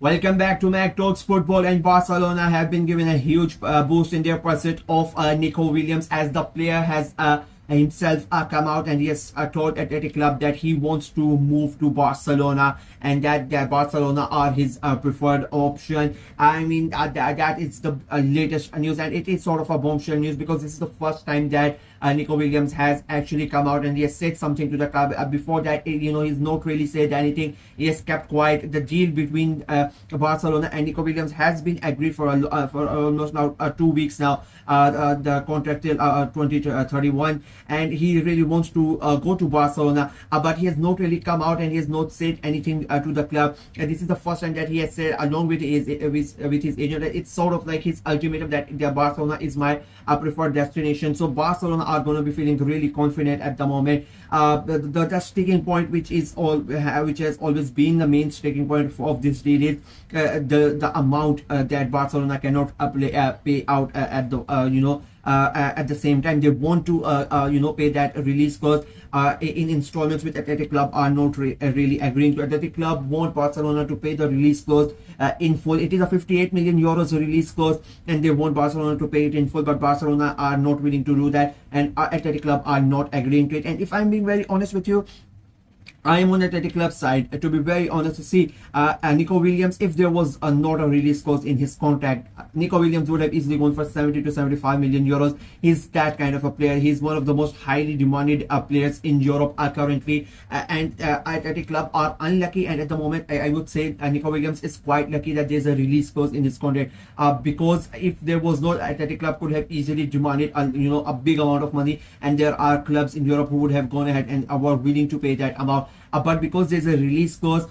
Welcome back to Mac Talks Football, and Barcelona have been given a huge boost in their pursuit of Nico Williams, as the player has himself come out and he has told Athletic Club that he wants to move to Barcelona and that Barcelona are his preferred option. I mean that is the latest news, and it is sort of a bombshell news because this is the first time that Nico Williams has actually come out and he has said something to the club. Before that, he's not really said anything. He has kept quiet. The deal between Barcelona and Nico Williams has been agreed for almost now 2 weeks now. The contract till 2031, and he really wants to go to Barcelona, but he has not really come out and he has not said anything to the club. This is the first time that he has said, along with his agent, it's sort of like his ultimatum that Barcelona is my preferred destination. So Barcelona are going to be feeling really confident at the moment. The sticking point, which has always been the main sticking point of this deal, is the amount that Barcelona cannot pay out at the same time. They want to pay that release clause in installments, which Athletic Club are not really agreeing to. Athletic Club want Barcelona to pay the release clause in full. It is a 58 million euros release clause, and they want Barcelona to pay it in full, but Barcelona are not willing to do that, and Athletic Club are not agreeing to it. And if I'm being very honest with you, I am on the Athletic Club side, to be very honest. To see Nico Williams, if there was not a release clause in his contract, Nico Williams would have easily gone for 70 to 75 million euros. He's that kind of a player. He's one of the most highly demanded players in Europe currently, and Athletic Club are unlucky. And at the moment, I would say Nico Williams is quite lucky that there's a release clause in his contract, because if there was not, Athletic Club could have easily demanded a big amount of money, and there are clubs in Europe who would have gone ahead and were willing to pay that amount. But because there's a release clause,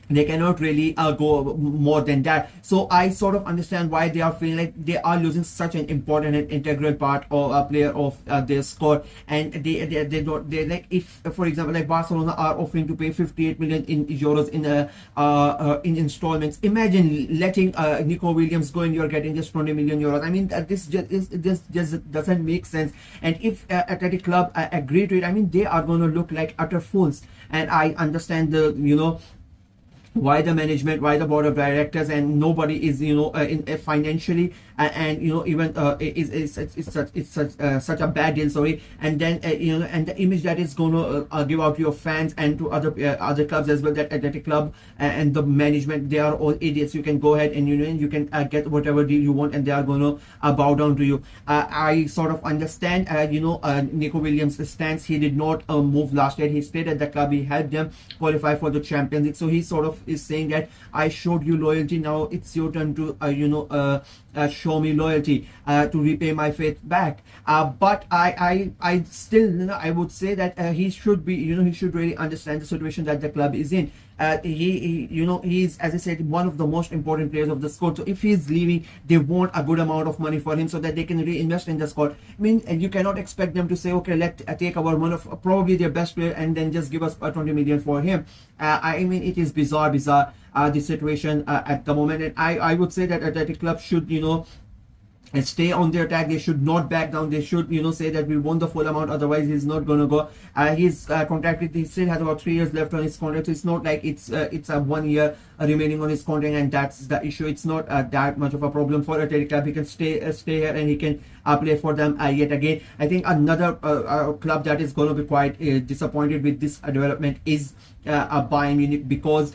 they cannot really go more than that. So I sort of understand why they are feeling like they are losing such an important and integral part of a player of their squad. And they like, if for example, like Barcelona are offering to pay 58 million euros in installments. Imagine letting Nico Williams go and you're getting just 20 million euros. I mean, this just doesn't make sense. And if Athletic Club agree to it, I mean, they are going to look like utter fools. And I understand the why the management, why the board of directors, and nobody is in financially and even it's such a bad deal, sorry. And then and the image that is going to give out to your fans and to other clubs as well, that Athletic Club and the management, they are all idiots. You can go ahead and you can get whatever deal you want, and they are going to bow down to you. I sort of understand Nico Williams' stance. He did not move last year. He stayed at the club. He helped them qualify for the Champions League. So he sort of is saying that I showed you loyalty, now it's your turn to show me loyalty, to repay my faith back. But I still I would say that he should be he should really understand the situation that the club is in. He's, as I said, one of the most important players of the squad. So if he's leaving, they want a good amount of money for him so that they can reinvest in the squad. I mean, you cannot expect them to say, okay, let's take our one of probably their best player and then just give us 20 million for him. I mean, it is bizarre the situation at the moment. And I would say that Athletic Club should and stay on their attack. They should not back down. They should say that we want the full amount, otherwise he's not going to go. He's contracted, he still has about 3 years left on his contract, so it's not like it's a 1 year remaining on his contract, and that's the issue. It's not that much of a problem for Athletic Club. He can stay here and he can play for them yet again. I think another club that is going to be quite disappointed with this development is Bayern Munich, because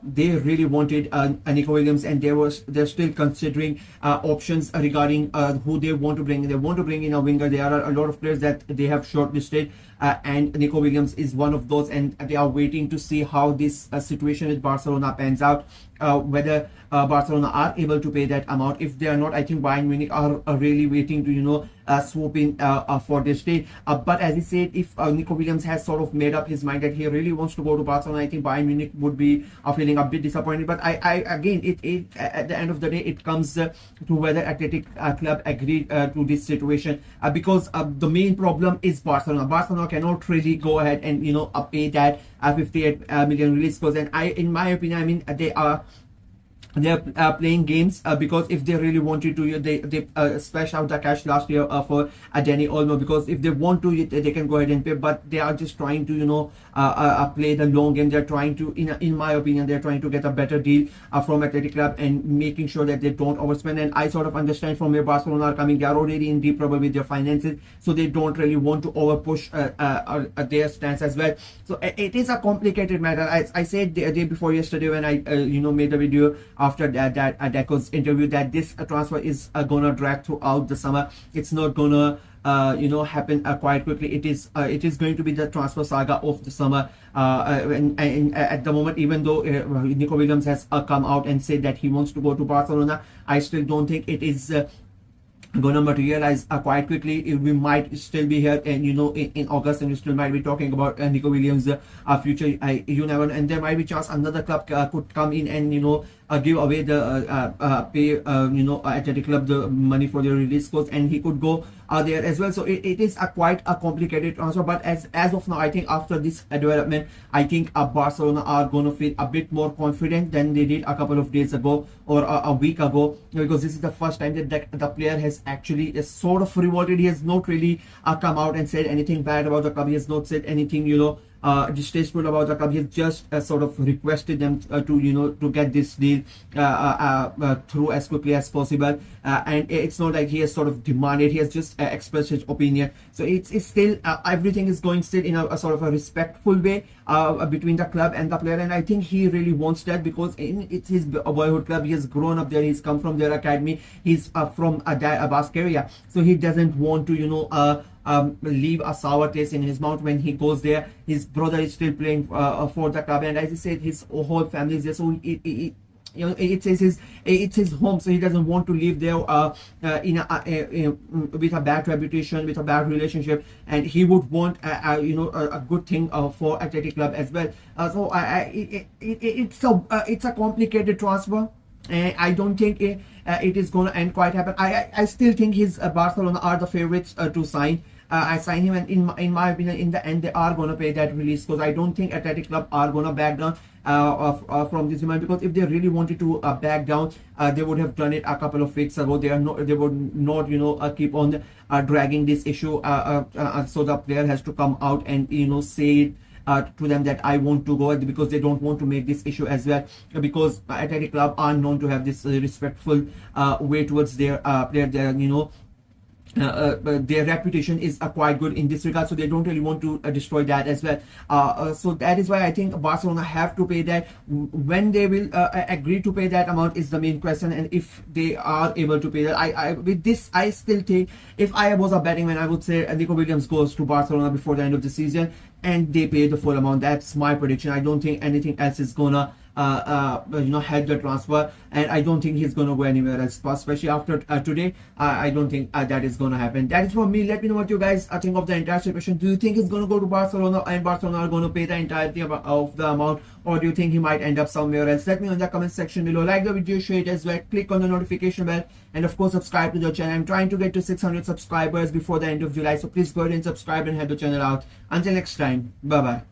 they really wanted Nico Williams, and they're still considering options regarding who they want to bring in. They want to bring in a winger. There are a lot of players that they have shortlisted, and Nico Williams is one of those, and they are waiting to see how this situation with Barcelona pans out, whether Barcelona are able to pay that amount. If they are not, I think Bayern Munich are really waiting to swoop in for this deal. But as I said, if Nico Williams has sort of made up his mind that he really wants to go to Barcelona, I think Bayern Munich would be feeling a bit disappointed. But I again, it at the end of the day, it comes to whether Athletic Club agreed to this situation, because the main problem is Barcelona. Barcelona cannot really go ahead and pay that 58 million release clause. And in my opinion, I mean, they are they're playing games because if they really wanted to, they splashed out the cash last year for Danny Olmo, because if they want to, they can go ahead and pay, but they are just trying to play the long game. They're trying to, in my opinion, they're trying to get a better deal from Athletic Club and making sure that they don't overspend. And I sort of understand from where Barcelona are coming. They are already in deep trouble with their finances, so they don't really want to overpush their stance as well. So it is a complicated matter. I said the day before yesterday when I made a video after that Deco's interview, that this transfer is gonna drag throughout the summer. It's not gonna happen quite quickly. It is going to be the transfer saga of the summer. And at the moment, even though Nico Williams has come out and said that he wants to go to Barcelona, I still don't think it is gonna materialize quite quickly. We might still be here, and in August, and we still might be talking about Nico Williams' future. You never know, and there might be chance another club could come in and give away the pay Athletic Club the money for the release cost, and he could go there as well. So it is quite a complicated transfer. But as of now, I think after this development, I think Barcelona are going to feel a bit more confident than they did a couple of days ago or a week ago, because this is the first time that the player has actually sort of revolted. He has not really come out and said anything bad about the club. He has not said anything distasteful about the club. He just sort of requested them to get this deal through as quickly as possible, and it's not like he has sort of demanded. He has just expressed his opinion. So it's still everything is going still in a sort of a respectful way between the club and the player, and I think he really wants that, because it's his boyhood club. He has grown up there. He's come from their academy. He's from Bascaria, so he doesn't want to leave a sour taste in his mouth when he goes there. His brother is still playing for the club, and as I said, his whole family is there, so it's his home, so he doesn't want to live there with a bad reputation, with a bad relationship, and he would want a good thing for Athletic Club as well. So it's a complicated transfer. I don't think it is going to end quite happen. I still think Barcelona are the favorites to sign. I sign him, and in my opinion, in the end, they are going to pay that release, because I don't think Athletic Club are going to back down from this demand, because if they really wanted to back down, they would have done it a couple of weeks ago. They would not keep on dragging this issue, so the player has to come out and say to them that I want to go, because they don't want to make this issue as well, because Athletic Club are known to have this respectful way towards their player. Their reputation is quite good in this regard, so they don't really want to destroy that as well. So that is why I think Barcelona have to pay that. When they will agree to pay that amount is the main question, and if they are able to pay that, with this, I still think, if I was a betting man, I would say Nico Williams goes to Barcelona before the end of the season, and they pay the full amount. That's my prediction. I don't think anything else is gonna help the transfer, and I don't think he's gonna go anywhere else, especially after today. I don't think that is gonna happen. That is from me. Let me know what you guys think of the entire situation. Do you think he's gonna go to Barcelona and Barcelona are gonna pay the entirety of the amount, or do you think he might end up somewhere else? Let me know in the comment section below. Like the video, share it as well, click on the notification bell, and of course subscribe to the channel. I'm trying to get to 600 subscribers before the end of July, so please go ahead and subscribe and help the channel out. Until next time, bye bye.